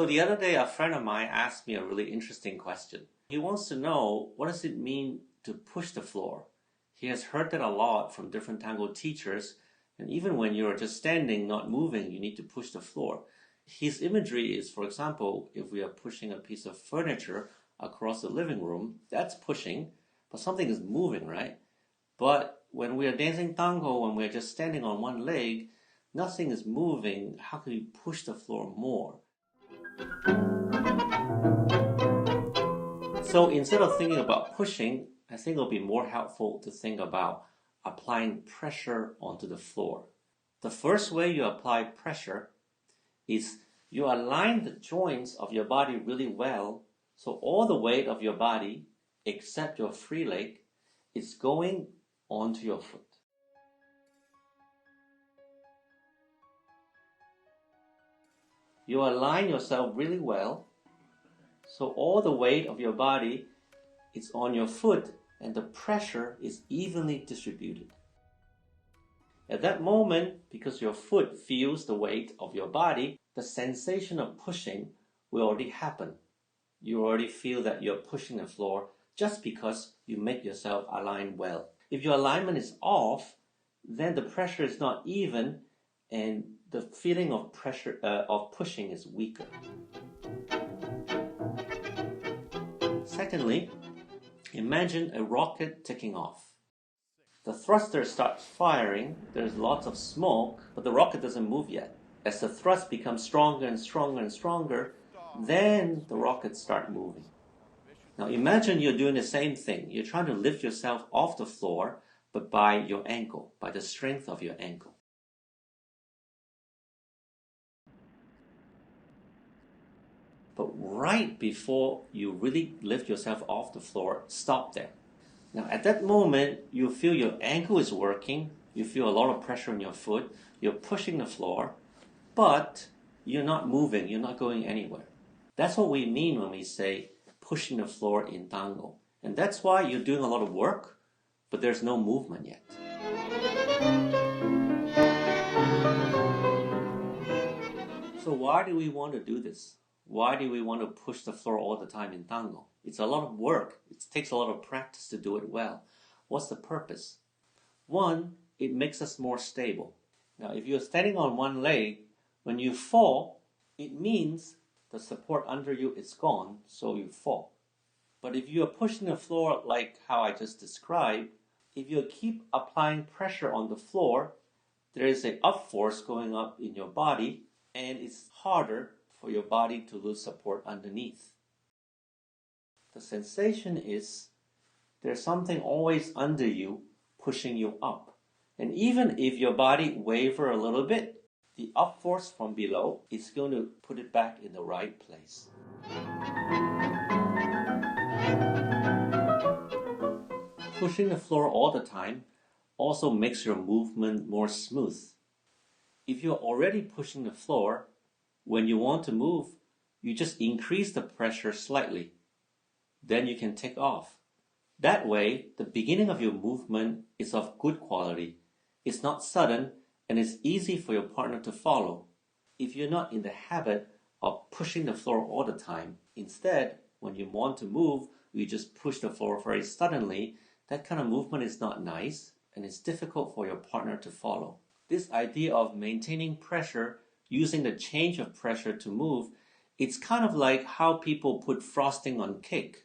So the other day, a friend of mine asked me a really interesting question. He wants to know, what does it mean to push the floor? He has heard that a lot from different tango teachers, and even when you're just standing, not moving, you need to push the floor. His imagery is, for example, if we are pushing a piece of furniture across the living room, that's pushing, but something is moving, right? But when we are dancing tango, when we're just standing on one leg, nothing is moving. How can we push the floor more? So instead of thinking about pushing, I think it'll be more helpful to think about applying pressure onto the floor. The first way you apply pressure is you align the joints of your body really well, so all the weight of your body, except your free leg, is going onto your foot. You align yourself really well, so all the weight of your body is on your foot and the pressure is evenly distributed. At that moment, because your foot feels the weight of your body, the sensation of pushing will already happen. You already feel that you're pushing the floor just because you make yourself align well. If your alignment is off, then the pressure is not even and the feeling of pressure of pushing is weaker. Secondly, imagine a rocket taking off. The thruster starts firing, there's lots of smoke, but the rocket doesn't move yet. As the thrust becomes stronger and stronger and stronger, then the rockets start moving. Now imagine you're doing the same thing. You're trying to lift yourself off the floor, but by your ankle, by the strength of your ankle. But right before you really lift yourself off the floor, stop there. Now at that moment, you feel your ankle is working, you feel a lot of pressure on your foot, you're pushing the floor, but you're not moving, you're not going anywhere. That's what we mean when we say pushing the floor in tango. And that's why you're doing a lot of work, but there's no movement yet. So why do we want to do this? Why do we want to push the floor all the time in tango? It's a lot of work. It takes a lot of practice to do it well. What's the purpose? One, it makes us more stable. Now, if you're standing on one leg, when you fall, it means the support under you is gone, so you fall. But if you are pushing the floor like how I just described, if you keep applying pressure on the floor, there is an up force going up in your body, and it's harder for your body to lose support underneath. The sensation is there's something always under you pushing you up. And even if your body waver a little bit, the up force from below is going to put it back in the right place. Pushing the floor all the time also makes your movement more smooth. If you're already pushing the floor, when you want to move, you just increase the pressure slightly. Then you can take off. That way, the beginning of your movement is of good quality. It's not sudden and it's easy for your partner to follow. If you're not in the habit of pushing the floor all the time, instead, when you want to move, you just push the floor very suddenly, that kind of movement is not nice and it's difficult for your partner to follow. This idea of maintaining pressure, using the change of pressure to move, it's kind of like how people put frosting on cake.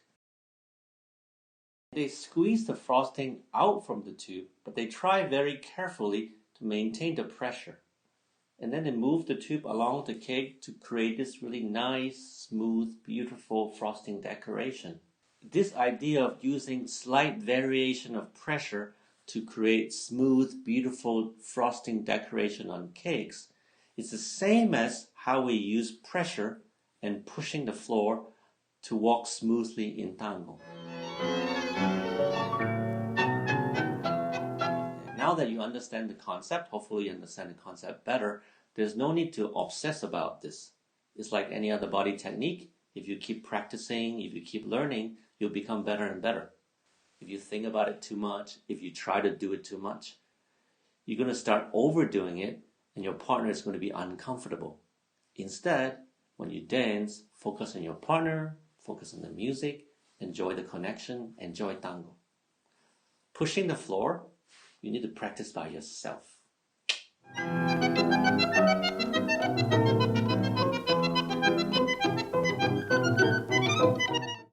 They squeeze the frosting out from the tube, but they try very carefully to maintain the pressure. And then they move the tube along the cake to create this really nice, smooth, beautiful frosting decoration. This idea of using slight variation of pressure to create smooth, beautiful frosting decoration on cakes is the same as how we use pressure and pushing the floor to walk smoothly in tango. Now that you understand the concept, hopefully you understand the concept better, there's no need to obsess about this. It's like any other body technique. If you keep practicing, if you keep learning, you'll become better and better. If you think about it too much, if you try to do it too much, you're going to start overdoing it and your partner is going to be uncomfortable. Instead, When you dance, focus on your partner, focus on the music, enjoy the connection, enjoy tango. Pushing the floor, you need to practice by yourself.